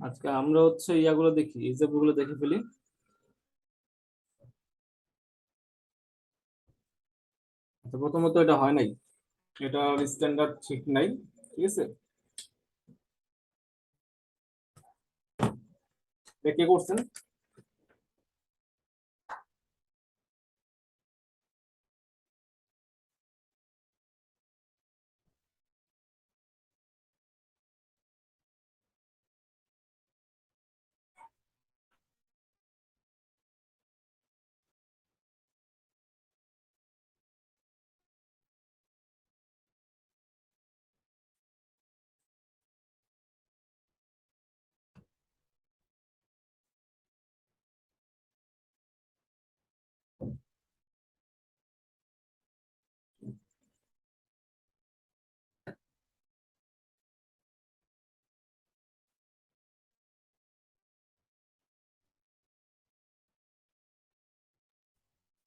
আজকে আমরা হচ্ছে ইয়াগুলো দেখি, এক্সাম্পল গুলো দেখে ফেলি। আচ্ছা, প্রথমত এটা হয় নাই, এটা স্ট্যান্ডার্ড ঠিক নাই, ঠিক আছে। এটা কে করছেন?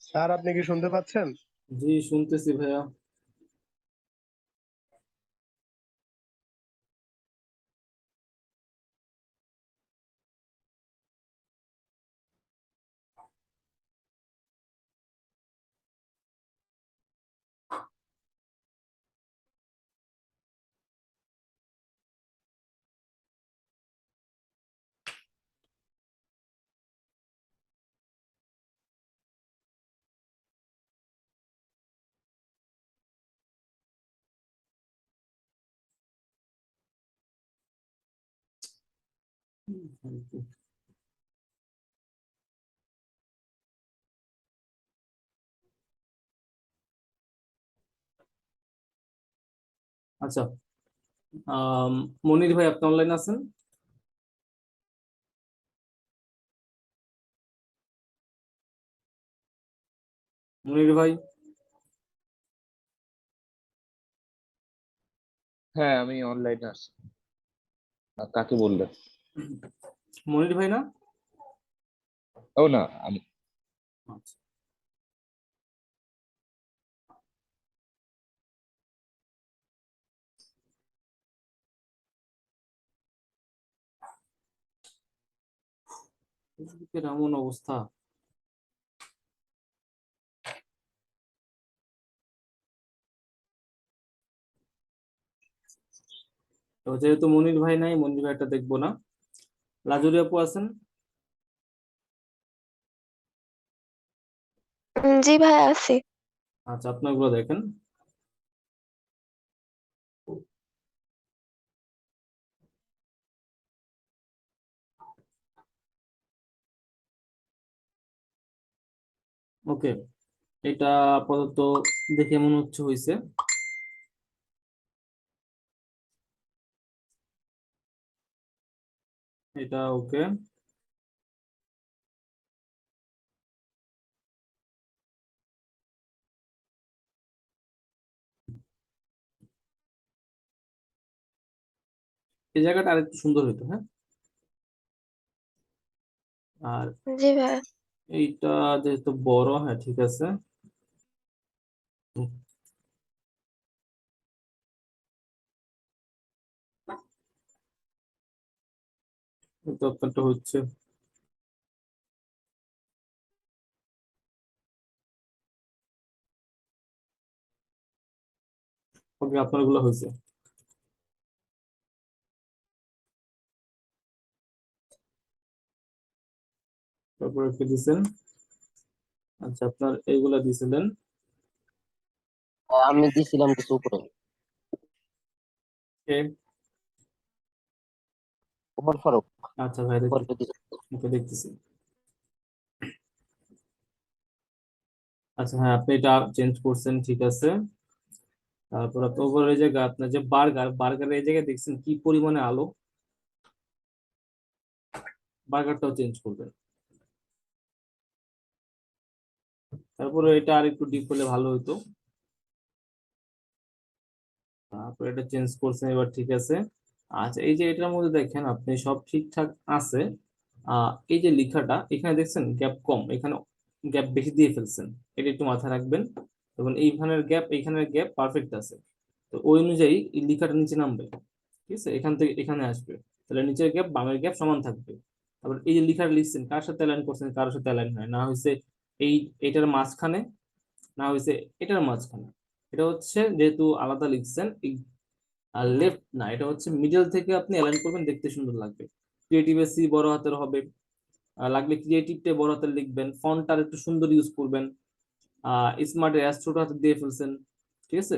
স্যার, আপনি কি শুনতে পাচ্ছেন? জি, শুনতেছি ভাইয়া। আচ্ছা, আম, মনির ভাই আপনি অনলাইন আছেন? মনির ভাই? হ্যাঁ, আমি অনলাইনে আছি। কাকে বললেন? মনির ভাই না? ও না, আমি আচ্ছা, ফেসবুকের এমন অবস্থা। তো যেহেতু মনির ভাই নাই, মনির ভাইটা দেখবো না। লাজুরি আপু আছেন? জি ভাই, আছি। আচ্ছা, আপনার গুলো দেখেন। ওকে, এটা আপাতত দেখে মনে হচ্ছে হয়েছে। এটা ওকে। এই জায়গাটা আরেকটু সুন্দর হতো, হ্যাঁ। আর জি ভাই। এইটা যেহেতু বড়, হ্যাঁ ঠিক আছে। এটা আপনারটা হচ্ছে। ওকে, আপনার গুলো হয়েছে। তারপরে কি দিছেন? আচ্ছা, আপনার এইগুলা দিছিলেন। আমি দিছিলাম কিছু উপরে। কে? ওমর ফারুক। আচ্ছা ভাই, দেখতে উপরে দিছি। ওকে দেখতেছি। আচ্ছা হ্যাঁ, আপনি এটা চেঞ্জ করছেন, ঠিক আছে। তারপর আপনি ওপরে এই জায়গা আপনার যে বার্গারের এই জায়গায় দেখছেন কি পরিমাণে আলো, বার্গারটাও চেঞ্জ করবেন। তারপরে এটা আর একটু ডিপ হলে ভালো হতো। তারপর এটা চেঞ্জ করছেন, এবার ঠিক আছে। আচ্ছা, এই যে এটার মধ্যে দেখেন আপনি সব ঠিকঠাক আছে। এই যে লেখাটা এখানে দেখছেন গ্যাপ কম, এখানে গ্যাপ বেশি দিয়ে ফেলছেন। এটা একটু মাথায় রাখবেন। এবং এইখানের গ্যাপ পারফেক্ট আছে। তো ওই অনুযায়ী এই লেখাটা নিচে নামবে, ঠিক আছে, এখান থেকে এখানে আসবে। তাহলে নিচের গ্যাপ বামের গ্যাপ সমান থাকবে। তারপর এই যে লেখাটা লিখছেন কার সাথে অ্যালাইন করছেন, কারোর সাথে অ্যালাইন হয় না, হয়েছে এই এটার মাঝখানে, না হয়েছে এটার মাঝখানে। এটা হচ্ছে যেহেতু আলাদা লিখছেন, আর লেফট না, এটা হচ্ছে মিডল থেকে আপনি অ্যালাইন করবেন, দেখতে সুন্দর লাগবে। ক্রিয়েটিভ সি বড় হাতের হবে, লাগলে ক্রিয়েটিভটা বড় হাতের লিখবেন, ফন্টটা একটু সুন্দর ইউজ করবেন। স্মার্ট এস ছোট হাতে দিয়ে ফেলছেন, ঠিক আছে?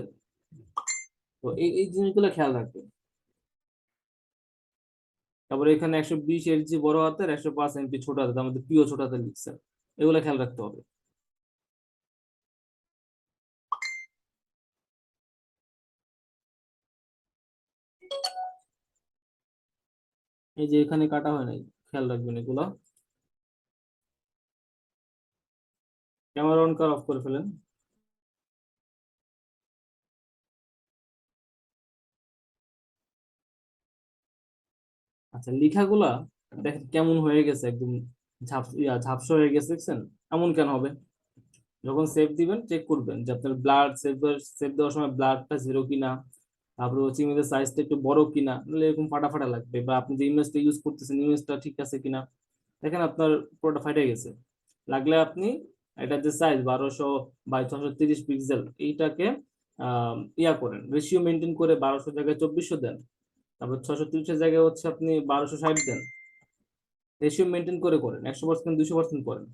তো এই জিনিসগুলো খেয়াল রাখবেন। তারপরে এখানে 120 HG বড় হাতের, 105 MB ছোট হাতের, তার মধ্যে প্রিয় ছোট হাতের লিখছেন, এগুলো খেয়াল রাখতে হবে। এই যে এখানে কাটা হয় নাই, খেয়াল রাখবেন এগুলো। ক্যামেরা অন কর, অফ করে ফেলেন। আচ্ছা, লেখাগুলা দেখেন কেমন হয়ে গেছে, একদম ঝাপসা হয়ে গেছে, দেখছেন? এমন কেন হবে? যখন সেভ দিবেন চেক করবেন যে আপনার ব্লাড সেভ দেওয়ার সময় ব্লাডটা 0 কিনা, তারপরে হচ্ছে ইমেজের সাইজটা একটু বড় কিনা, নাহলে এরকম ফাটা ফাটা লাগবে। বা আপনি যে ইমেজটা ইউজ করতেছেন ইমেজটা ঠিক আছে কিনা, দেখেন আপনার পুরোটা ফাটে গেছে। লাগলে আপনি এটা যে সাইজ 1200 বাই 630 পিক্সেল, এইটাকে ইয়া করেন, রেশিও মেনটেন করে 1200 জায়গায় 2400 দেন। তারপর 630 জায়গায় হচ্ছে আপনি 1260 দেন। রেশিও মেনটেন করে করেন, 100% 200% করেন।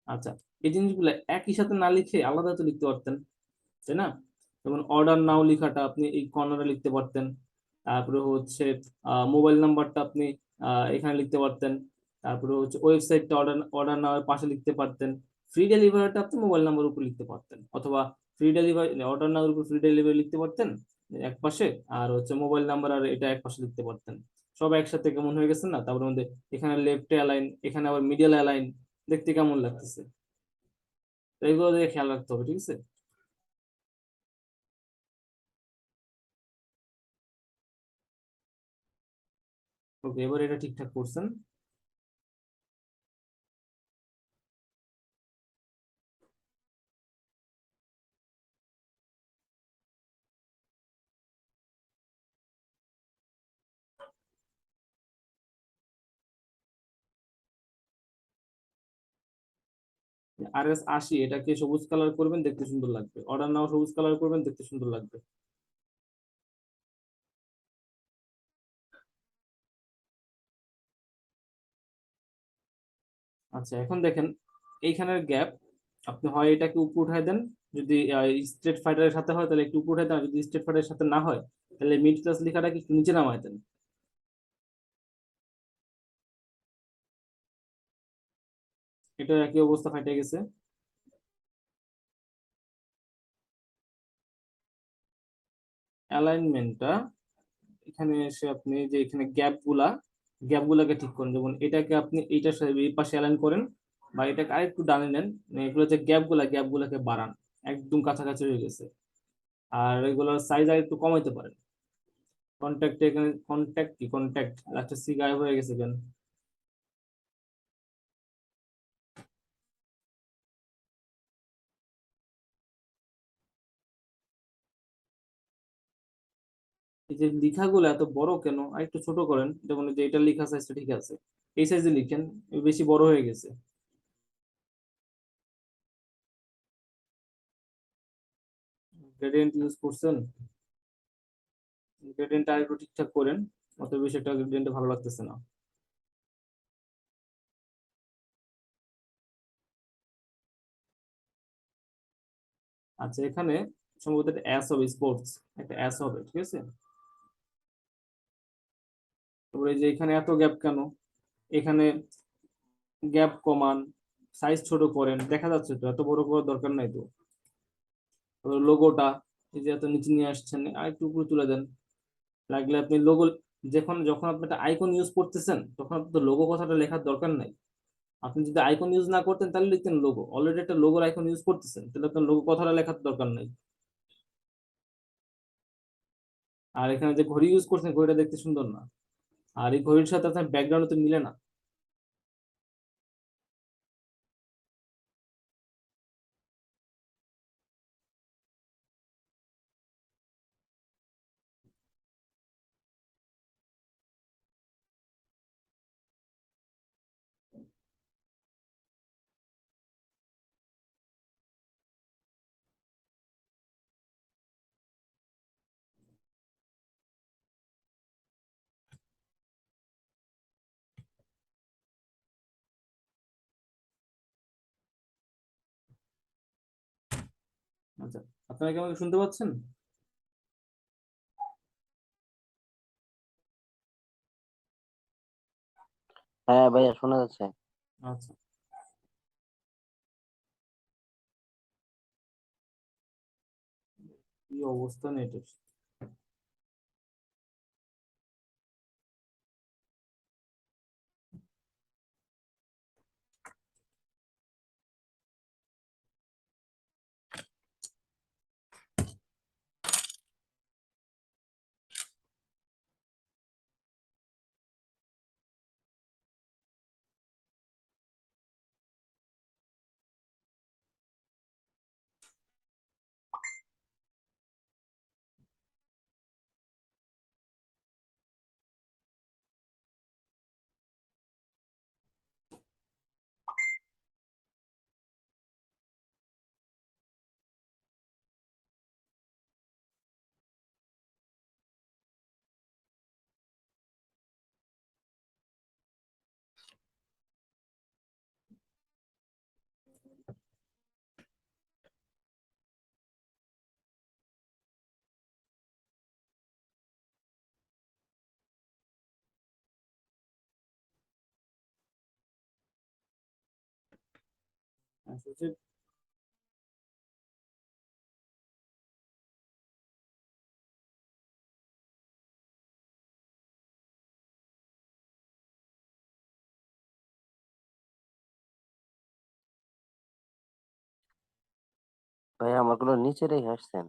আচ্ছা, এই জিনিসগুলো একই সাথে না লিখে আলাদা তো লিখতে পারতেন, তাই না? যেমন অর্ডার নাও লেখাটা আপনি এই কর্নারে লিখতে পারতেন। তারপরে হচ্ছে মোবাইল নাম্বারটা আপনি এখানে লিখতে পারতেন। তারপরে হচ্ছে ওয়েবসাইটটা অর্ডার অর্ডার নাওয়ের পাশে লিখতে পারতেন। ফ্রি ডেলিভারিটা আপনি মোবাইল নাম্বার উপর লিখতে পারতেন, অথবা ফ্রি ডেলিভারি অর্ডার নাওয়ের উপর ফ্রি ডেলিভারি লিখতে পারতেন এক পাশে, আর হচ্ছে মোবাইল নাম্বার আর এটা এক পাশে লিখতে পারতেন। সব একসাথে কেমন হয়ে গেছে না? তারপরে মধ্যে এখানে লেফটে অ্যালাইন, এখানে আবার মিডিয়াল অ্যালাইন, দেখতে কেমন লাগতেছে? তো এইগুলো দিয়ে খেয়াল রাখতে হবে, ঠিক আছে? ওকে, এবার এটা ঠিকঠাক করছেন। RS80 এটাকে সবুজ কালার করবেন, দেখতে সুন্দর লাগবে। অর্ডার নাও সবুজ কালার করবেন, দেখতে সুন্দর লাগবে। আচ্ছা, এখন দেখেন এইখানের গ্যাপ, আপনি হয় এটাকে উপর উঠায় দেন, যদি স্ট্রেট ফাইটারের সাথে হয় তাহলে একটু উপর উঠায় দেন, আর যদি স্ট্রেট ফাইটারের সাথে না হয় তাহলে মিড ক্লাস লেখাটাকে একটু নিচে নামায় দেন। এটা একই অবস্থা, ফাইটে গেছে। অ্যালাইনমেন্টটা এখানে এসে আপনি যে এখানে গ্যাপ গুলাকে ঠিক করেন। যেমন এটাকে আপনি এইটার সাথে এই পাশে অ্যালাইন করেন, বা এটাকে আরেকটু ডানে নেন, এগুলো যে গ্যাপগুলাকে বাড়ান, একদম কাছাকাছি হয়ে গেছে। আর এগুলোর সাইজ আর একটু কমাইতে পারেন। কন্ট্যাক্ট, এখানে কন্ট্যাক্ট লাস্টে সি গায়েব হয়ে গেছে কেন? এই যে লেখাগুলো এত বড় কেন? আর একটু ছোট করেন। যেমন এই যে এটা লেখা সাইজটা ঠিক আছে, এই সাইজে লিখেন, বেশি বড় হয়ে গেছে। গ্রেডিয়েন্ট ইউজ করছেন, গ্রেডিয়েন্ট আর একটু ঠিকঠাক করেন, অত বেশি একটা গ্রেডিয়েন্ট ভালো লাগতেছে না। আচ্ছা, এখানে সম্ভবত একটা অ্যাস হবে, স্পোর্টস একটা অ্যাস হবে, ঠিক আছে? তারপরে এই যে এখানে এত গ্যাপ কেন? এখানে গ্যাপ কমান, সাইজ ছোট করেন, দেখা যাচ্ছে তো, এত বড় করার দরকার নাই তো। লোগোটা এই যে এত নিচে নিয়ে আসছেন, আর একটু উপরে তুলে দেন। লাগলে আপনি লোগো, যখন যখন আপনি একটা আইকন ইউজ করতেছেন তখন আপনার তো লোগো কথাটা লেখার দরকার নাই। আপনি যদি আইকন ইউজ না করতেন তাহলে লিখতেন লোগো, অলরেডি একটা লোগোর আইকন ইউজ করতেছেন, তাহলে আপনার লোগো কথাটা লেখার দরকার নাই। আর এখানে যে ঘড়ি ইউজ করছেন, ঘড়িটা দেখতে সুন্দর না, আর এই ঘড়ির সাথে আপনার ব্যাকগ্রাউন্ড তো মিলে না। আপনারা কি আমাকে শুনতে পাচ্ছেন? হ্যাঁ ভাইয়া শোনা যাচ্ছে। আচ্ছা, কি অবস্থা নেটের! আসলে ভাইয়া আমার গুলো নিচে রেখে আসছেন।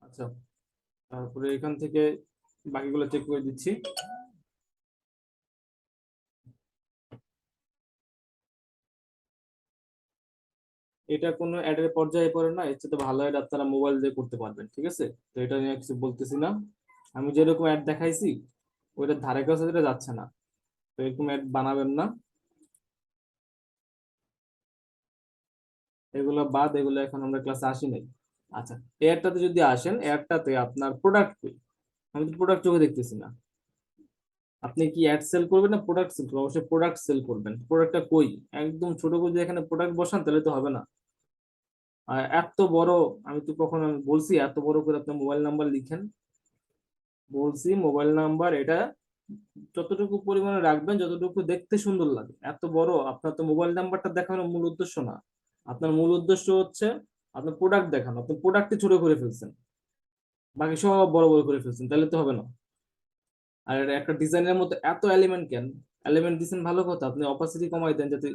আচ্ছা, তারপরে এখান থেকে বাকিগুলো চেক করে দিচ্ছি। এটা কোনো অ্যাডের পর্যায়ে পড়ে না, এর চেয়ে ভালো অ্যাড আপনারা মোবাইল দিয়ে করতে পারবেন, ঠিক আছে? তো এটা নিয়ে কিছু বলতেছি না। আমি যেরকম অ্যাড দেখাইছি ওইটার ধারে কাছে যেটা যাচ্ছে না, তো এরকম অ্যাড বানাবেন না। এগুলো বাদ, এগুলো এখন আমরা ক্লাসে আসি নাই। আচ্ছা, এয়ারটাতে যদি আসেন, এয়ারটাতে আপনার প্রোডাক্ট কই? আমি তো প্রোডাক্ট চোখে দেখতেছি না। আপনি কি অ্যাড সেল করবেন না প্রোডাক্ট সেল করবেন? অবশ্যই প্রোডাক্ট সেল করবেন। প্রোডাক্টটা কই? একদম ছোট করে যদি এখানে প্রোডাক্ট বসান তাহলে তো হবে না। আর এত বড়, আমি তো কখনো আমি বলছি এত বড় করে আপনার মোবাইল নাম্বার লিখেন? বলছি মোবাইল নাম্বার এটা যতটুকু পরিমাণে রাখবেন যতটুকু দেখতে সুন্দর লাগে। এত বড়, আপনার তো মোবাইল নাম্বারটা দেখানোর মূল উদ্দেশ্য না। আপনার মূল উদ্দেশ্য হচ্ছে আপনার প্রোডাক্ট দেখানো। আপনি প্রোডাক্টে ছোট করে ফেলছেন, বাকি সব বড় বড় করে ফেলছেন, তাহলে তো হবে না। আর এটা একটা ডিজাইনের মধ্যে এত এলিমেন্ট কেন? এলিমেন্ট দিচ্ছেন ভালো কথা, আপনি অপাসিটি কমাই দেন যাতে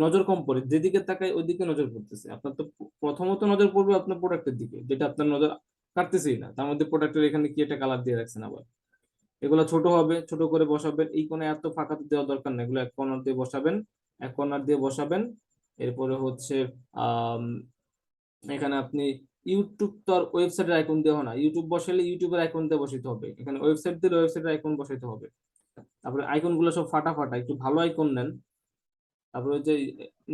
নজর কম পড়ে। যেদিকে তাকায় ওইদিকে নজর পড়তেছে আপনার। তো প্রথমত নজর পড়বে আপনার প্রোডাক্টের দিকে, যেটা আপনার নজর কাটতেছেই না। তার মধ্যে প্রোডাক্টের এখানে কি একটা কালার দিয়ে রাখছেন আবার। এগুলো ছোট হবে, ছোট করে বসাবেন। এই কোণে এত ফাঁকা তো দেওয়ার দরকার নেই, এগুলো এক কর্নার দিয়ে বসাবেন, এক কর্নার দিয়ে বসাবেন। এরপরে হচ্ছে আহ এখানে আপনি ইউটিউব তো আর ওয়েবসাইটের আইকন দেওয়া না, ইউটিউব বসালে ইউটিউবের আইকন দিয়ে বসাইতে হবে। এখানে ওয়েবসাইট দিলে ওয়েবসাইটের আইকন বসাইতে হবে। তারপরে আইকন গুলো সব ফাটা ফাটা, একটু ভালো আইকন নেন। তারপরে হচ্ছে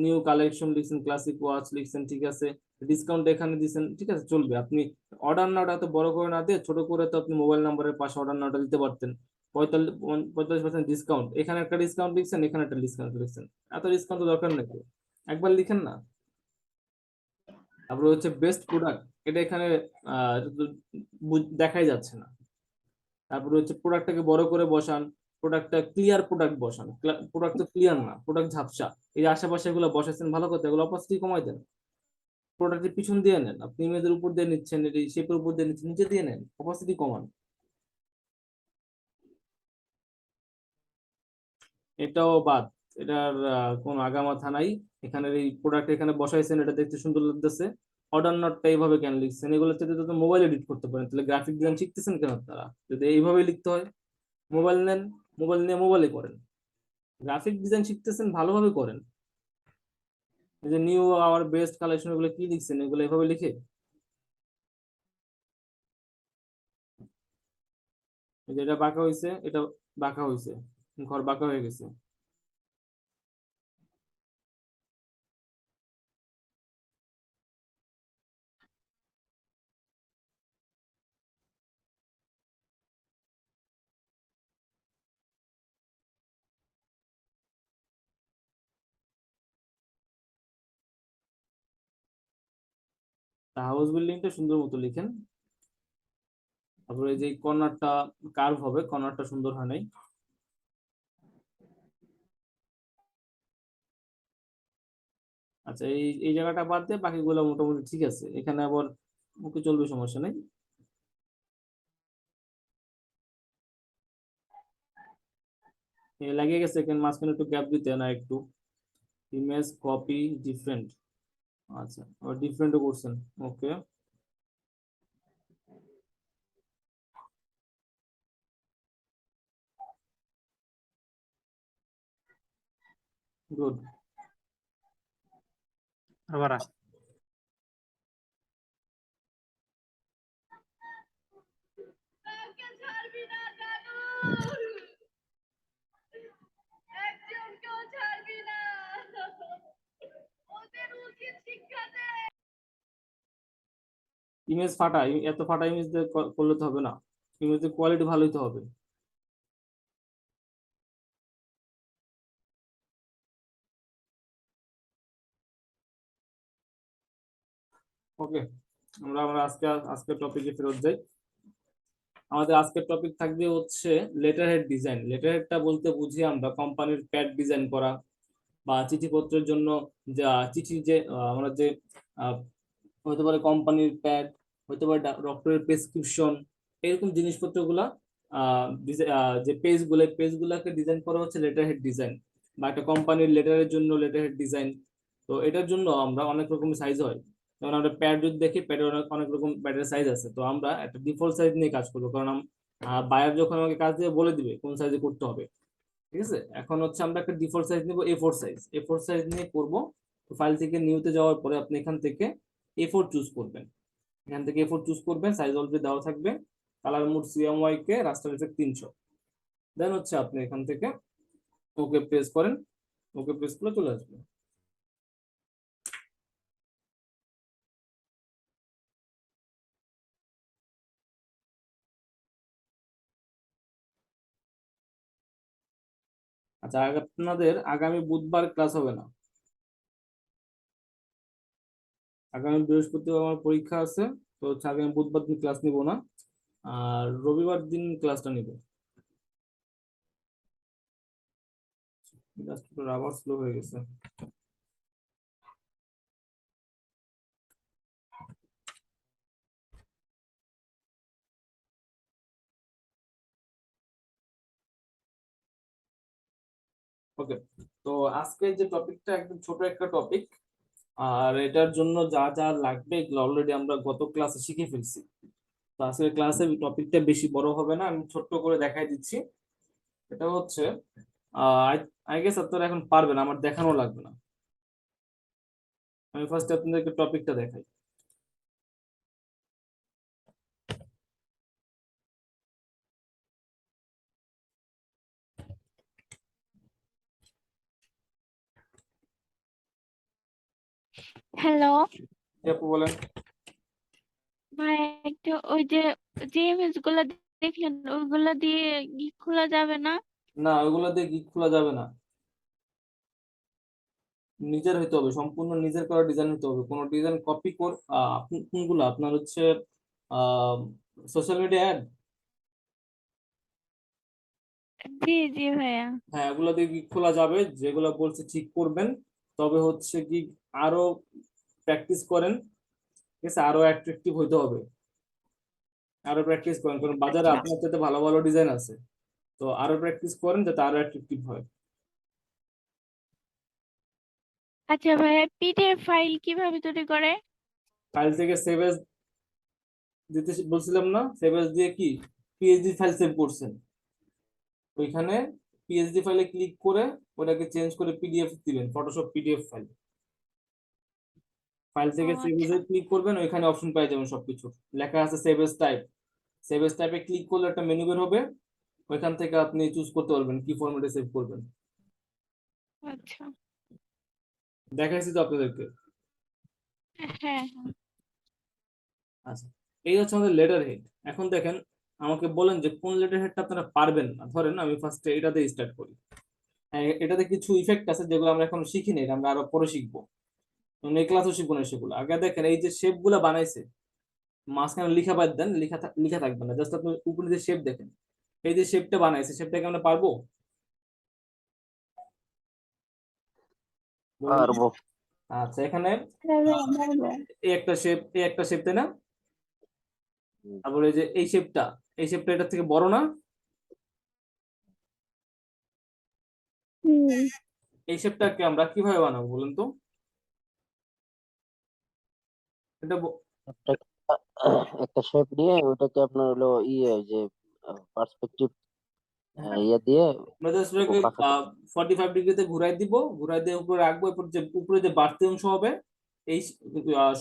নিউ কালেকশন লিখছেন, ক্লাসিক ওয়াচ লিখছেন, ঠিক আছে, ডিসকাউন্ট এখানে দিচ্ছেন, ঠিক আছে, চলবে। আপনি অর্ডার নাওটা এত বড় করে না দিয়ে ছোট করে তো আপনি মোবাইল নাম্বারের পাশে অর্ডার নাওটা দিতে পারতেন। 45% ডিসকাউন্ট, এখানে একটা ডিসকাউন্ট লিখছেন, এখানে একটা ডিসকাউন্ট লিখছেন, এত ডিসকাউন্ট তো দরকার নাকি, একবার লিখেন না। তারপরে হচ্ছে বেস্ট প্রোডাক্ট, এটা এখানে এটা তো দেখাই যাচ্ছে না। তারপরে হচ্ছে প্রোডাক্টটাকে বড় করে বসান, প্রোডাক্টটা ক্লিয়ার প্রোডাক্ট বসান, প্রোডাক্ট তো ক্লিয়ার না, প্রোডাক্ট ঝাপসা। এই যে আশেপাশে এগুলো বসাচ্ছেন ভালো কথা, এগুলো অপাসিটি কমাই দেন। প্রোডাক্টের পিছন দিয়ে নেন, আপনি ইমেজের উপর দিয়ে নিচ্ছেন, এই শেপের উপর দিয়ে নিচ্ছেন, নিচে দিয়ে নেন, অপাসিটি কমান। এটাও বাদ, এটার কোনো আগামাথা নাই। এখানে এই প্রোডাক্ট এখানে বসাইছেন, এটা দেখতে সুন্দর লাগতেছে, অর্ডার নটটা এইভাবে কেন লিখছেন? এগুলো থেকে তো মোবাইল এডিট করতে পারেন, তাহলে গ্রাফিক ডিজাইন শিখতেছেন কেন আপনারা? যদি এইভাবে লিখতে হয়, মোবাইল নেন, মোবাইল নিয়ে মোবাইলে করেন। গ্রাফিক ডিজাইন শিখতেছেন, ভালোভাবে করেন। এই যে নিউ আওয়ার বেস্ট কালেকশন, এগুলো কি লিখছেন? এগুলো এভাবে লিখে, এই যে এটা বাঁকা হয়েছে, এটা বাঁকা হয়েছে, ঘর বাঁকা হয়ে গেছে। হাউস বিল্ডিংটা সুন্দর মতো লিখেন। তারপরে এই যে কর্নারটা কার্ভ হবে, কর্নারটা সুন্দর হয় নাই। আচ্ছা, এই এই জায়গাটা বাদ দিয়ে বাকিগুলো মোটামুটি ঠিক আছে, এখানে আবার ওকে চলবে, সমস্যা নেই। লাগিয়ে গেছে, এখানে মাঝখানে একটু গ্যাপ দিতে না একটু। ইমেজ কপি ডিফারেন্ট, আচ্ছা, আবার ডিফারেন্টও করছেন, ওকে, গুড। আবার কাউকে ছাড়বি না জানু, একজনকেও ছাড়বি না, ওদের উচিত শিক্ষা দে। ইমেজ ফাটা, এত ফাটা ইমেজ দিয়ে করলে তো হবে না, ইমেজের কোয়ালিটি ভালোই তো হবে। ওকে, আমরা আমরা আজকের টপিকে ফেরত যাই। আমাদের আজকের টপিক থাকবে হচ্ছে লেটার হেড ডিজাইন। লেটার হেডটা বলতে বুঝি আমরা কোম্পানির প্যাড ডিজাইন করা, বা চিঠিপত্রের জন্য যা চিঠি যে আমরা যে আহ, হতে পারে কোম্পানির প্যাড, হতে পারে ডক্টরের প্রেসক্রিপশন, এরকম জিনিসপত্রগুলা যে পেজগুলোকে ডিজাইন করা হচ্ছে লেটার হেড ডিজাইন, বা একটা কোম্পানির লেটারের জন্য লেটার হেড ডিজাইন। তো এটার জন্য আমরা অনেক রকম সাইজ হয়, যেমন আমরা প্যাড যদি দেখি, প্যাডের অনেক অনেক রকম প্যাডের সাইজ আছে, তো আমরা একটা ডিফল্ট সাইজ নিয়ে কাজ করবো, কারণ বায়ার যখন আমাকে কাজ দিয়ে বলে দিবে কোন সাইজে করতে হবে। ঠিক আছে, এখন হচ্ছে আমরা একটা ডিফল্ট সাইজ নিব, A4 সাইজ, A4 সাইজ নিয়ে করব। তো ফাইল থেকে নিউতে যাওয়ার পরে আপনি এখান থেকে A4 চুজ করবেন, এখান থেকে A4 চুজ করবেন, সাইজ অলরেডি দেওয়া থাকবে, কালার মোড CMYK কে, রাস্টার এফেক্ট 300। দেন হচ্ছে আপনি এখান থেকে ওকে প্রেস করেন, ওকে প্রেস করলে চলে আসবে। আচ্ছা, আপনাদের আগামী বুধবার ক্লাস হবে না, আগামী বৃহস্পতিবার আমার পরীক্ষা আছে, তো হচ্ছে আগামী বুধবার দিন ক্লাস নিব না, আর রবিবার দিন ক্লাসটা নিব। জাস্ট আবার স্লো হয়ে গেছে। ওকে, তো আজকে যে টপিকটা একদম ছোট একটা টপিক, আর এটার জন্য যা যা লাগবে এগুলো অলরেডি আমরা গত ক্লাসে শিখে ফেলছি। তো আজকের ক্লাসে টপিকটা বেশি বড় হবে না, আমি ছোট্ট করে দেখাই দিচ্ছি। এটা হচ্ছে আই গেস আপনারা এখন পারবেন, আমার দেখানো লাগবে না। আমি ফার্স্ট আপনাদেরকে টপিকটা দেখাই। হ্যালো জি আপু বলেন। ভাই, একটা ওই যে ইমেজ গুলা দেখলেন ওইগুলা দিয়ে গিক খোলা যাবে না? না, ওইগুলো দিয়ে গিক খোলা যাবে না, নিজের হইতে হবে, সম্পূর্ণ নিজের করা ডিজাইন হতে হবে। কোনো ডিজাইন কপি কর কোনগুলো আপনার হচ্ছে সোশ্যাল মিডিয়া অ্যাড, জি জি ভাইয়া। হ্যাঁ এগুলো দিয়ে গিক খোলা যাবে, যেগুলো বলছে ঠিক করবেন। তবে হচ্ছে কি আরো প্র্যাকটিস করেন, ঠিক আছে, আরো অ্যাট্রাকটিভ হইতে হবে, আরো প্র্যাকটিস করেন, কারণ বাজারে আচ্ছা আপনার যাতে ভালো ভালো ডিজাইন আছে। তো আরো প্র্যাকটিস করেন যাতে আরো অ্যাট্রাকটিভ হয়। আচ্ছা ভাইয়া, পিডিএফ ফাইল কিভাবে তৈরি করে? ফাইল থেকে সেভ এজ দিতে বলছিলাম না, সেভ এজ দিয়ে কি পিএইচডি ফাইল সেভ করছেন, ওইখানে পিএইচডি ফাইলে ক্লিক করে ওটাকে চেঞ্জ করে পিডিএফ দিবেন, ফটোশপ পিডিএফ ফাইল। ফাইল ও থেকে সেভ আচ্ছা এজে ক্লিক করবেন, ওইখানে অপশন পেয়ে যাবেন সবকিছু, লেখা আছে save age type. Save age টাইপে ক্লিক করলে একটা মেনু বের হবে, ওইখান থেকে আপনি চুজ করতে পারবেন কি ফরম্যাটে সেভ করবেন। আচ্ছা। দেখাইছি তো আপনাদেরকে। হ্যাঁ হ্যাঁ। আচ্ছা, এই হচ্ছে আমাদের লেটার হেড। এখন দেখেন, আমাকে বলেন যে কোন লেটার হেডটা আপনারা পারবেন না। ধরেন আমি ফার্স্টে এটাতে স্টার্ট করি। এটাতে কিছু ইফেক্ট আছে যেগুলো আমরা এখন শিখিনি, এটা আমরা আরো পরে শিখবো, এই ক্লাসও শিখবো না সেগুলো। আগে দেখেন এই যে শেপ গুলা বানাইছে, মাঝখানে লিখা বাদ দেন, লিখা থাকবে না, জাস্ট আপনি উপরে যে শেপ দেখেন, এই যে শেপটা বানাইছে, শেপটাকে আমরা পারবো বলেন তো? পারবো। আচ্ছা, এখানে হ্যাঁ আহ, ভাইয়া, পারবো। এই একটা শেপ, তাই না? হুম। তারপরে এই যে এই শেপটা এটার থেকে বড় না? হুম। এই শেপটাকে আমরা কিভাবে বানাবো বলেন তো? এটা একটা একটা শেপ নিয়ে ওটাকে আপনার হলো যে পার্সপেক্টিভ হ্যাঁ, ইয়ে দিয়ে আমরা জাস্ট একটু ওটাকে পাশাতে। 45 ডিগ্রিতে ঘুরাই দিব, ঘুরাই দিয়ে উপরে রাখবো, এরপর যে উপরে যে বাড়তি অংশ হবে, এই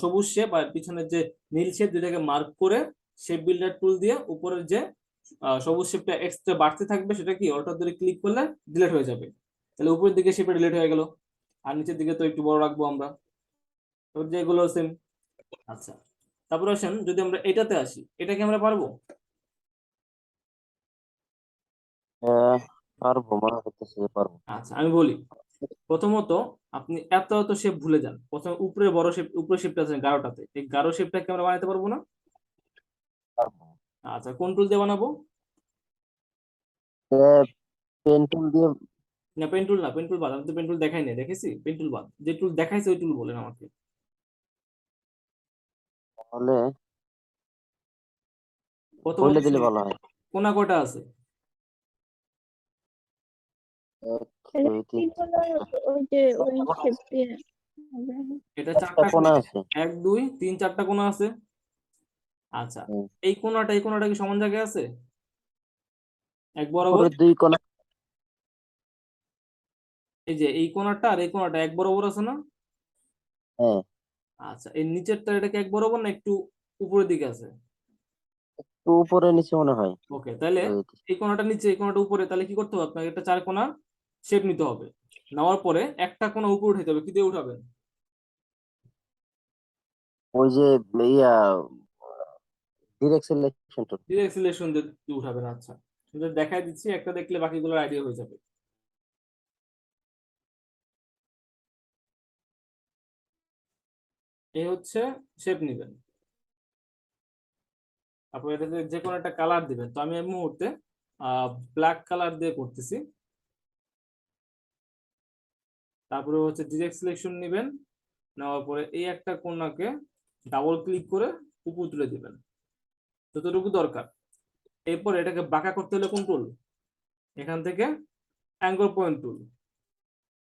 সবুজ শেপ আর পিছনের যে নীল শেপ, দুটাকে মার্ক করে শেপ বিল্ডার টুল দিয়ে উপরের যে সবুজ শেপটা এক্সট্রা বাড়তে থাকবে, সেটা কি অল্টার ধরে ক্লিক করলে ডিলিট হয়ে যাবে। তাহলে উপরের দিকে শেপটা ডিলিট হয়ে গেল, আর নিচের দিকে তো একটু বড় রাখবো আমরা, তো যেগুলো সেম। আচ্ছা, তারপর আসেন যদি আমরা এটাতে আসি, এটা কি আমরা পারবো? আহ, পারবো, মনে করতেছি যে পারবো। আচ্ছা আমি বলি, প্রথমত আপনি এত এত শেপ ভুলে যান, প্রথমে উপরে বড় শেপ, উপরে শেপটা আছে গাঢ়টাতে, এই গাঢ় শেপটাকে আমরা বানাতে পারবো না? পারবো। আচ্ছা, কোন টুল দিয়ে বানাবো? পেন টুল দিয়ে। না পেন টুল না, পেন টুল বাদ, আমি তো পেন টুল দেখাই নাই, দেখেছি? পেন টুল বাদ, যে টুল দেখাইছে ওই টুল বলেন আমাকে। তাহলে প্রথমত বলে দিলে ভালো হয়। কোনা কটা আছে? এক, দুই, তিন, ওই যে ওই চারটা কোণা শেপ আছে। দিয়ে হবে। এটা চারটা চারটা কোণা আছে। এক দুই তিন চারটা কোনা আছে। আচ্ছা, হুম। এই কোনাটা কি সমান জায়গায় আছে এক বরাবর? উপরের দুই কোণা। এই যে এই কোনাটা আর এই কোনাটা এক বরাবর আছে না? হ্যাঁ, আচ্ছা, এই নিচেরটা, এটা কি এক বরাবর না একটু উপরের দিকে আছে? একটু উপরে নিচে মনে হয়। ওকে, তাহলে ওই এই কোণাটা নিচে, এই কোণাটা উপরে, তাহলে কি করতে হবে আপনাকে? একটা চার কোণা শেপ নিতে হবে, নেওয়ার পরে একটা কোণা উপরে উঠাতে হবে, কি দিয়ে উঠাবেন? ওই যে ইয়া direct selection tool. Direct selection দিয়ে উঠাবেন। আচ্ছা, শুধু দেখাই দিচ্ছি, একটা দেখলে বাকিগুলোর আইডিয়া হয়ে যাবে। এই হচ্ছে শেপ নিবেন, তারপর এটাতে যে কোনো একটা কালার দিবেন। তো আমি এই মুহূর্তে ব্ল্যাক কালার দিয়ে করতেছি। তারপরে হচ্ছে ডিরেক্ট সিলেকশন নিবেন, নেওয়ার পরে এই একটা কোণাকে ডাবল ক্লিক করে উপর তুলে দিবেন যতটুকু দরকার। এরপর এটাকে বাঁকা করতে হলে কোন টুল? এখান থেকে angle point tool,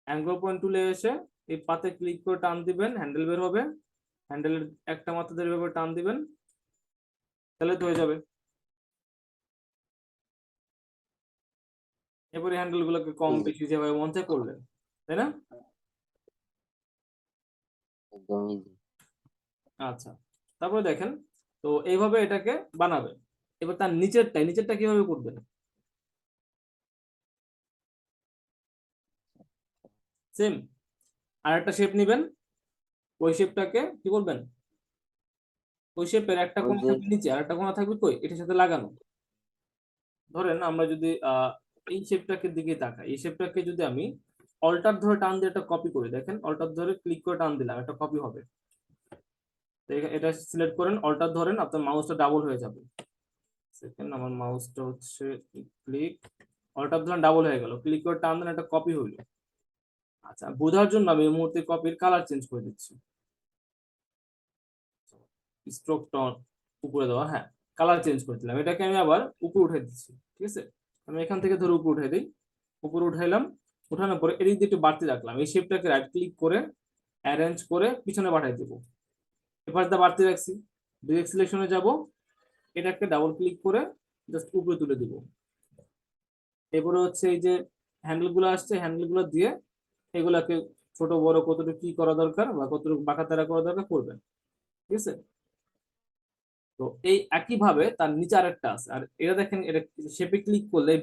angle point টুলে এসে এই পাতে ক্লিক করে টান দিবেন, হ্যান্ডেল বের হবে, হ্যান্ডেলের একটা মাথা ধরে এভাবে টান দিবেন, তাহলে তো হয়ে যাবে। এরপরে হ্যান্ডেল গুলোকে কম বেশি যেভাবে মন চায় করলেন, তাই না? একদম ইজি। আচ্ছা, তারপরে দেখেন, তো এইভাবে এটাকে বানাবেন। এবার তার নিচেরটা কিভাবে করবেন? সেম, আর একটা শেপ নিবেন, ওই শেপটাকে কি বলবেন, ওই শেপের একটা ওই কোণা যে থাকবে নিচে আর একটা কোণা থাকবে কই এটার সাথে লাগানো। ধরেন আমরা যদি এই শেপটাকে দিকে তাকাই, এই শেপটাকে যদি আমি অল্টার ধরে টান দিয়ে একটা কপি করি, দেখেন অল্টার ধরে ক্লিক করে টান দিলাম একটা কপি হবে। তো এটা সিলেক্ট করেন, অল্টার ধরেন, আপনার মাউসটা ডাবল হয়ে যাবে। সেকেন্ড আমার মাউসটা হচ্ছে ক্লিক, অল্টার ধরেন ডাবল হয়ে গেল, ক্লিক করে টান দেন একটা কপি হইলো। আচ্ছা বোঝার জন্য আমি এই মুহূর্তে কপির কালার চেঞ্জ করে দিচ্ছি, স্ট্রোক টন উপরে দেওয়া, হ্যাঁ কালার চেঞ্জ করে দিলাম, এটাকে আমি আবার উপরে উঠে দিচ্ছি। ঠিক আছে, আমি এখান থেকে ধরে উপরে উঠে দিই, উপরে উঠাইলাম, উঠানোর পরে এদিক দিয়ে একটু বাড়তি রাখলাম, এই শেপটাকে রাইট ক্লিক করে অ্যারেঞ্জ করে পিছনে পাঠাই দেবো। এপাশটা বাড়তি রাখছি, ডিরেক্ট সিলেকশনে যাব, এটাকে ডাবল ক্লিক করে জাস্ট উপরে তুলে দিব। এরপরে হচ্ছে এই যে হ্যান্ডেল গুলো আসছে, হ্যান্ডেল গুলো দিয়ে এগুলাকে ছোট বড় কতটুকু কি করা দরকার বা কতটুকু বাঁকা তেরা করা দরকার করবেন। ঠিক আছে, তো এই একই ভাবে তার নিচে আরেকটা আছে, আর এটা দেখেন এটা শেপে ক্লিক করলে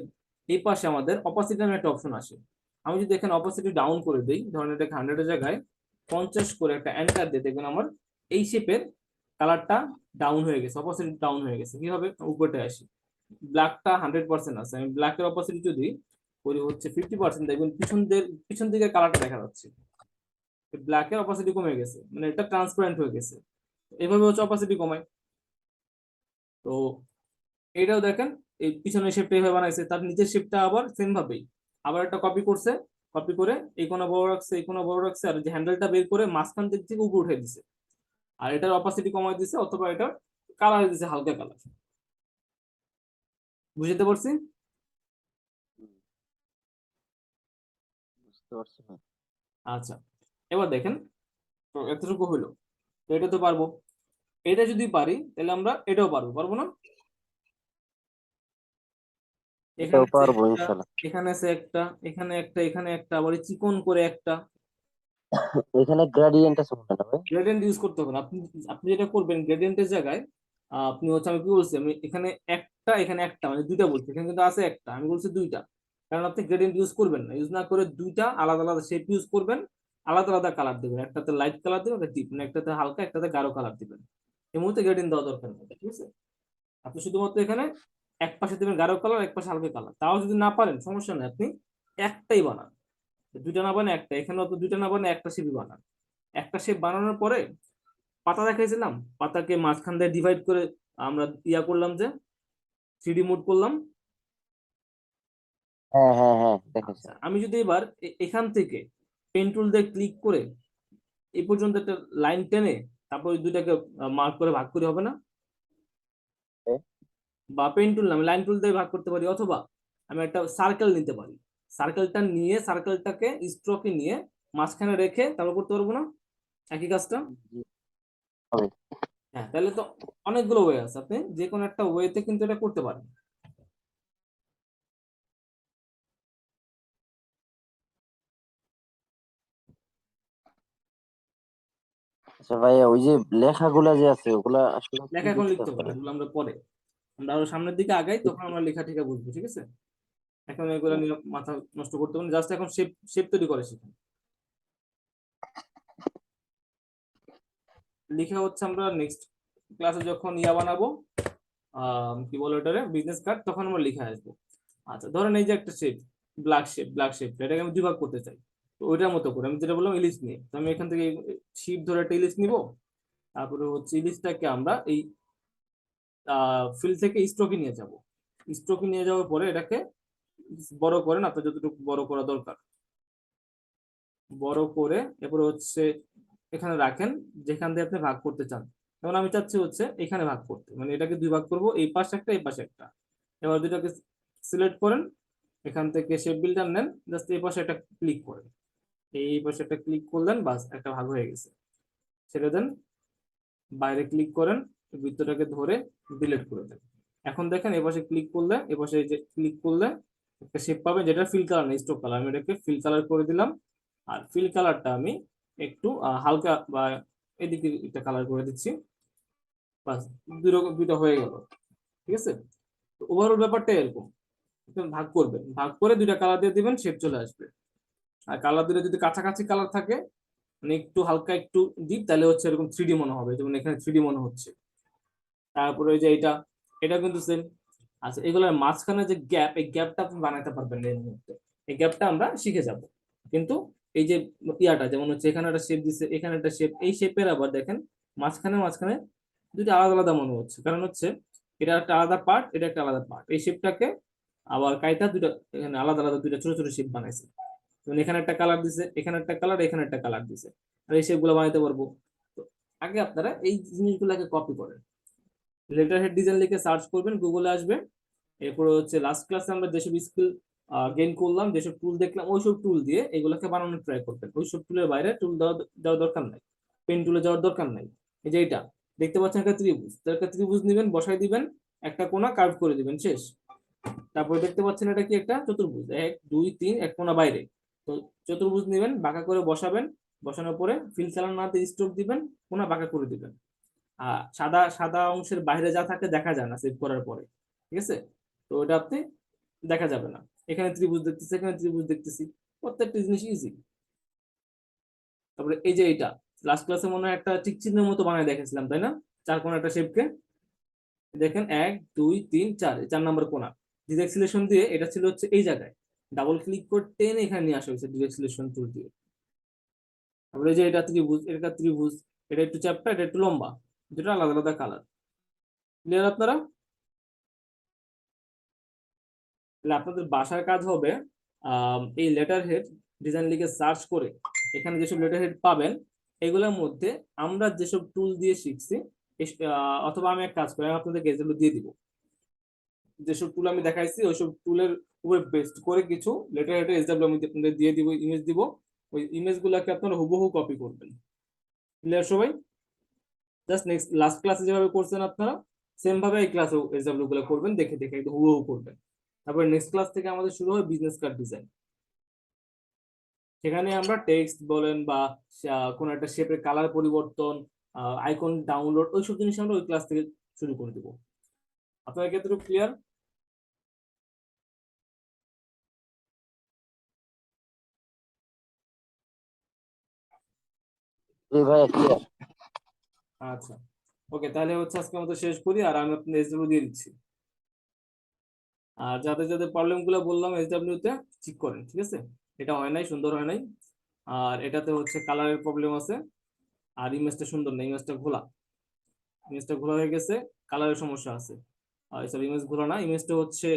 এই পাশে আমাদের অপাসিটি নামে একটা অপশন আসে। আমি যদি এখানে অপাসিটি ডাউন করে দিই, ধরেন এটাকে 100 এর জায়গায় 50 করে একটা এন্টার দিয়ে দেখবেন আমার এই শেপের কালারটা ডাউন হয়ে গেছে, অপাসিটি ডাউন হয়ে গেছে। কি হবে, উপরটা আসি, ব্ল্যাকটা 100% আছে, আমি ব্ল্যাকের অপাসিটি যদি করি হচ্ছে 50%, দেখবেন পিছন দিকে কালারটা দেখা যাচ্ছে, ব্ল্যাকের অপাসিটি কমে গেছে, মানে এটা ট্রান্সপারেন্ট হয়ে গেছে। এভাবে হচ্ছে অপাসিটি কমায়। তো এটাও দেখেন এই পিছনের শেপটা এইভাবে বানাইছে, তার নিচের শেপটা আবার সেম ভাবেই আবার একটা কপি করছে, কপি করে এই কোণা বড় রাখছে, এই কোণা বড় রাখছে, আর যে হ্যান্ডেলটা বের করে মাঝখান দিক থেকে উপরে উঠে দিছে, আর এটার অপাসিটি কমাই দিছে, অথবা এটার কালার দিছে হালকা কালার। বুঝতে পারছি? বুঝতে পারছি না। আচ্ছা এবার দেখেন, তো এতটুকু হইলো, তো এটা তো পারবো, এটা যদি পারি তাহলে আমরা এটাও পারবো, পারবো না? এখানে এটাও আছে পারবো একটা, ইনশাল্লাহ। এখানে আছে একটা, এখানে একটা, এখানে একটা, আবার এই চিকন করে একটা। এখানে গ্রেডিয়েন্ট আছে মনে হয় না ভাই? গ্রেডিয়েন্ট ইউজ করতে হবে না, আপনি আপনি যেটা করবেন গ্রেডিয়েন্টের জায়গায় আপনি হচ্ছে, আমি কি বলছি, আমি এখানে একটা এখানে একটা মানে দুইটা বলছি, এখানে কিন্তু আছে একটা, আমি বলছি দুইটা। কারণ আপনি গ্রেডিয়েন্ট ইউজ করবেন না, ইউজ না করে দুইটা আলাদা আলাদা শেপ ইউজ করবেন, আলাদা আলাদা কালার দিবেন, একটাতে লাইট কালার দিবেন, একটা ডিপ, মানে একটাতে হালকা একটাতে গাঢ় কালার দিবেন। এই মুহূর্তে গ্রেডিয়েন্ট দেওয়া দরকার নেই, ঠিক আছে? আপনি শুধুমাত্র এখানে এক পাশে দেবেন গাঢ় কালার, এক পাশে হালকা কালার, তাও যদি না পারেন সমস্যা নেই, আপনি একটাই বানান, দুইটা না বানান একটা, এখানে তো দুইটা না বানান একটা শেপই বানান। একটা শেপ বানানোর পরে পাতা দেখাইছিলাম, পাতাকে মাঝখান দিয়ে ডিভাইড করে আমরা ইয়া করলাম যে 3D মোড করলাম। হ্যাঁ হ্যাঁ হ্যাঁ, দেখেছি। আচ্ছা আমি যদি এবার এখান থেকে পেন টুল দিয়ে ক্লিক করে এই পর্যন্ত একটা লাইন টেনে তারপর ওই দুইটাকে মার্ক করে ভাগ করে, হবে না? বা পেন টুল না, আমি লাইন টুল দিয়ে ভাগ করতে পারি, অথবা আমি একটা সার্কেল নিতে পারি, সার্কেলটা নিয়ে সার্কেলটাকে স্ট্রোকে নিয়ে মাঝখানে রেখে তারপর করতে পারবো না একই কাজটা? জি, হবে। হ্যাঁ তাহলে তো অনেকগুলো ওয়ে আছে, আপনি যে কোনো একটা ওয়েতে কিন্তু এটা করতে পারেন। আচ্ছা ভাইয়া, ওই যে লেখাগুলা যে আছে ওগুলা আসলে কি লেখা এখন লিখতে লিখতে হবে হবে? না, এগুলো আমরা পরে, আমরা আরো সামনের দিকে আগাই তখন আমরা লেখা টেখা বুঝবো, ঠিক আছে? এখন এগুলো নিয়ে মাথা নষ্ট করতে হবে না, জাস্ট এখন শেপ শেপ তৈরি করে শিখুন। লিখা হচ্ছে আমরা নেক্সট ক্লাসে যখন ইয়া বানাবো, কি বলে ওটারে, বিজনেস কার্ড, তখন আমরা লিখে আসবো। আচ্ছা ধরেন এই যে একটা শেপ, ব্ল্যাক শেপ এটাকে আমি দুই ভাগ করতে চাই, তো ওইটার মতো করে আমি যেটা বললাম ইলিশ নিয়ে, তো আমি এখান থেকে শিপ ধরে একটা ইলিশ নিব, তারপরে হচ্ছে ইলিশটাকে আমরা এই ফিল্ড থেকে স্ট্রোকে নিয়ে যাব, স্ট্রোকে নিয়ে যাওয়ার পরে এটাকে বড় করেন, আপনার যতটুকু বড় করা দরকার বড় করে, এরপরে হচ্ছে এখানে রাখেন যেখান দিয়ে আপনি ভাগ করতে চান। যেমন আমি চাচ্ছি হচ্ছে এখানে ভাগ করতে, মানে এটাকে দুই ভাগ করব, এই পাশে একটা এই পাশে একটা। এবার দুটাকে সিলেক্ট করেন, এখান থেকে শেপ বিল্ডার নেন, জাস্ট এই পাশে একটা ক্লিক করেন, এই পাশে একটা ক্লিক করলেন, বাস একটা ভাগ হয়ে গেছে, ছেড়ে দেন, বাইরে ক্লিক করেন, বৃত্তটাকে ধরে ডিলিট করে দেন। এখন দেখেন এই পাশে ক্লিক করলে, এই পাশে এই যে ক্লিক করলে একটা শেপ পাবেন যেটা ফিল কালার না স্ট্রোক কালার, আমি এটাকে ফিল কালার করে দিলাম। আর ফিল কালারটা আমি একটু হালকা বা এদিকে একটা কালার করে দিচ্ছি, বাস দুইটা হয়ে গেল, ঠিক আছে? তো ওভারঅল ব্যাপারটা এরকম, আপনি ভাগ করবেন, ভাগ করে দুইটা কালার দিয়ে দিবেন, শেপ চলে আসবে। আর কালার দুটো যদি কাছাকাছি কালার থাকে মানে একটু হালকা একটু ডিপ, তাহলে হচ্ছে এরকম 3D মনে হবে, যেমন এখানে 3D মনে হচ্ছে। তারপরে ওই যে এটা কিন্তু সেম। আচ্ছা, এগুলোর মাঝখানে যে গ্যাপ, এই গ্যাপটা আপনি বানাতে পারবেন না এই মুহূর্তে। এই গ্যাপটা আমরা শিখে যাব। কিন্তু এই যে ইয়াটা, যেমন হচ্ছে এখানে একটা শেপ দিচ্ছে, এখানে একটা শেপ, এই শেপের আবার দেখেন মাঝখানে মাঝখানে দুটো আলাদা আলাদা মনে হচ্ছে, কারণ হচ্ছে এটা একটা আলাদা পার্ট, এটা একটা আলাদা পার্ট। এই শেপটাকে আবার কাইটা দুটো এখানে আলাদা আলাদা দুটো ছোট ছোট শেপ বানাইছে। যেমন এখানে একটা কালার দিছে, এখানে একটা কালার, এখানে একটা কালার দিছে, আর এই শেপগুলো বানাইতে পারবো। তো আগে আপনারা এই জিনিসগুলোকে কপি করেন, লেটার হেড ডিজাইন লিখে সার্চ করবেন, গুগলে আসবে। এরপরে হচ্ছে লাস্ট ক্লাসে আমরা যেসব স্কিল গেইন করলাম, যেসব টুল দেখলাম, ওইসব টুল দিয়ে এগুলোকে বানানোর ট্রাই করবেন। ওইসব টুলের বাইরে টুল দেওয়ার দরকার নাই, পেন টুলে যাওয়ার দরকার নাই। এই যে এটা দেখতে পাচ্ছেন একটা ত্রিভুজ, তার একটা ত্রিভুজ নেবেন, বসাই দিবেন, একটা কোণা কার্ভ করে দিবেন, শেষ। তারপরে দেখতে পাচ্ছেন এটা কি একটা চতুর্ভুজ, 1 2 3, এক কোণা বাইরে। তো চতুর্ভুজ নেবেন, বাঁকা করে বসাবেন, বসানোর পরে ফিল চালান না দিয়ে স্ট্রোক দিবেন, কোণা বাঁকা করে দিবেন। সাদা সাদা অংশের বাইরে যা থাকে দেখা যায় না সেভ করার পরে, ঠিক আছে? তো ওটা আপনি দেখা যাবে না। এখানে ত্রিভুজ দেখতেছি, এখানে ত্রিভুজ দেখতেছি, প্রত্যেকটা জিনিস ইজি। তারপরে এই যে এটা লাস্ট ক্লাসে মনে হয় একটা টিক চিহ্নের মতো বানায় দেখেছিলাম, তাই না? চার কোণা একটা শেপকে দেখেন, 1 2 3 4, 4 নাম্বার কোণা। ডিরেক্ট সিলেকশন দিয়ে এটা ছিল হচ্ছে এই জায়গায়, ডাবল ক্লিক করে টেনে এখানে নিয়ে আসা হয়েছে ডিরেক্ট সিলেকশন টুল দিয়ে। তারপরে এই যে এটা ত্রিভুজ, এটা ত্রিভুজ, এটা একটু চ্যাপ্টা, এটা একটু লম্বা, দুটো আলাদা আলাদা কালার। ক্লিয়ার আপনারা? তাহলে আপনাদের বাসার কাজ হবে এই লেটার হেড ডিজাইন লিখে সার্চ করে এখানে যেসব লেটার হেড পাবেন, এগুলোর মধ্যে আমরা যেসব টুল দিয়ে শিখছি, অথবা আমি এক কাজ করি, আমি আপনাদেরকে এগুলো দিয়ে দিব। যেসব টুল আমি দেখাইছি ওইসব টুলের উপরে বেস্ট করে কিছু লেটার হেডের এসডব্লিউ আমি আপনাদের দিয়ে দিব, ইমেজ দিব। ওই ইমেজ গুলাকে আপনারা হুবহু কপি করবেন। ক্লিয়ার সবাই? জাস্ট নেক্সট লাস্ট ক্লাসে যেভাবে করছেন আপনারা, সেম ভাবে এই ক্লাসে এসডব্লিউ গুলো করবেন, দেখে দেখে একদম হুবহু করবেন। তারপরে নেক্সট ক্লাস থেকে আমাদের শুরু হয় বিজনেস কার্ড ডিজাইন। সেখানে আমরা টেক্সট বলেন বা কোন একটা শেপের কালার পরিবর্তন, আইকন ডাউনলোড, ওইসব জিনিস আমরা ওই ক্লাস থেকে শুরু করে দেবো। আপনার ক্ষেত্রে ক্লিয়ার? জি ভাইয়া ক্লিয়ার। আচ্ছা, ওকে, তাহলে হচ্ছে আজকে মতো শেষ করি, আর আমি আপনাদের এসডব্লিউ দিয়ে দিচ্ছি। আর যাদের যাদের প্রবলেম গুলো বললাম এসডব্লিউ তে ঠিক করেন, ঠিক আছে? এটা হয় নাই, সুন্দর হয় নাই। আর এটাতে হচ্ছে কালারের প্রবলেম আছে, আর ইমেজটা সুন্দর না, ইমেজটা ঘোলা, ইমেজটা ঘোলা হয়ে গেছে, কালারের সমস্যা আছে। সরি, ইমেজ ঘোলা না, ইমেজটা হচ্ছে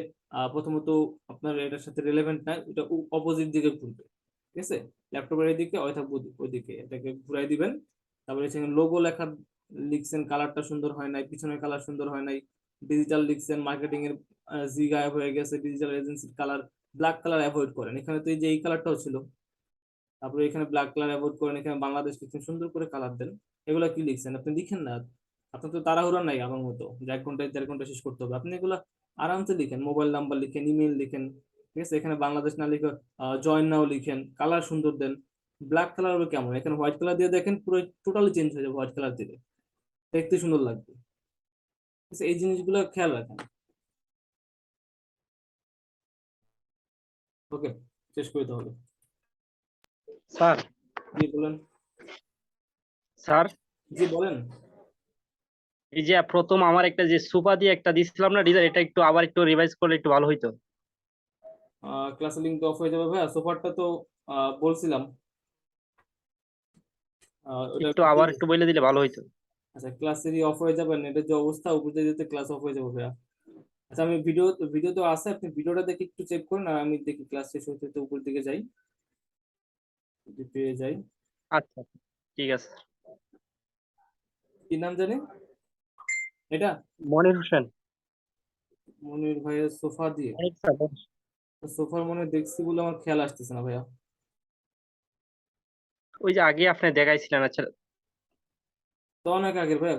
প্রথমত আপনার এটার সাথে রিলেভেন্ট না, এটা অপোজিট দিকে ঘুরবে, ঠিক আছে? ল্যাপটপের এইদিকে অথবা ওইদিকে এটাকে ঘুরাই দিবেন। তারপরে সেখানে লোগো লেখা লিখছেন, কালারটা সুন্দর হয় নাই, পিছনের কালার সুন্দর হয় নাই। ডিজিটাল লিখছেন, মার্কেটিং এর জি গায়েব হয়ে গেছে, ডিজিটাল এজেন্সির কালার, ব্ল্যাক কালার অ্যাভয়েড করেন। এখানে তো এই যে এই কালারটাও ছিল, তারপরে এখানে ব্ল্যাক কালার অ্যাভয়েড করেন, এখানে বাংলাদেশ লিখছেন, সুন্দর করে কালার দেন। এগুলা কি লিখছেন? আপনি লিখেন না, আপনার তো তাড়াহুড়া নাই আমার মতো যে 1 ঘন্টায় 1.5 ঘন্টা শেষ করতে হবে। আপনি এগুলা আরামসে লিখেন, মোবাইল নাম্বার লিখেন, ইমেল লিখেন, ঠিক আছে? এখানে বাংলাদেশ না লিখে জয়েন নাও লিখেন, কালার সুন্দর দেন। ব্ল্যাক কালার হবে কেমন, এখানে হোয়াইট কালার দিয়ে দেখেন, পুরো টোটালি চেঞ্জ হয়ে যাবে হোয়াইট কালার দিলে, দেখতে সুন্দর লাগবে। ঠিক আছে? এই জিনিসগুলো খেয়াল রাখেন। ওকে, শেষ করে দিতে হবে। স্যার জি বলেন। স্যার জি বলেন। এই যে প্রথম আমার একটা যে সুপা দিয়ে একটা দিছিলাম না ডিজাইন, এটা একটু আবার একটু রিভাইজ করলে একটু ভালো হইতো। ক্লাসের লিঙ্ক অফ হয়ে যাবে ভাইয়া, সোফারটা তো বলছিলাম ওটা একটু আবার একটু বলে দিলে ভালো হইতো। আচ্ছা, ক্লাসেরই অফ হয়ে যাবে, নেটের যে অবস্থা, উপর দিয়ে যেতে ক্লাস অফ হয়ে যাবে ভাইয়া। আচ্ছা, আমি ভিডিও তো আছে, আপনি ভিডিওটা দেখে একটু চেক করুন, আর আমি দেখি ক্লাস শেষ হতে হতে উপর দিকে যাই, যদি পেয়ে যাই। আচ্ছা ঠিক আছে। কি নাম জানি এটা? মনির হোসেন। মনির ভাইয়ের সোফা দিয়ে, মনির স্যার, সোফার মনে হয় দেখছি বলে আমার খেয়াল আসতেছে না ভাইয়া। ওই যে আগে আপনি দেখাইছিলেন। আচ্ছা তো অনেক আগের ভাইয়া,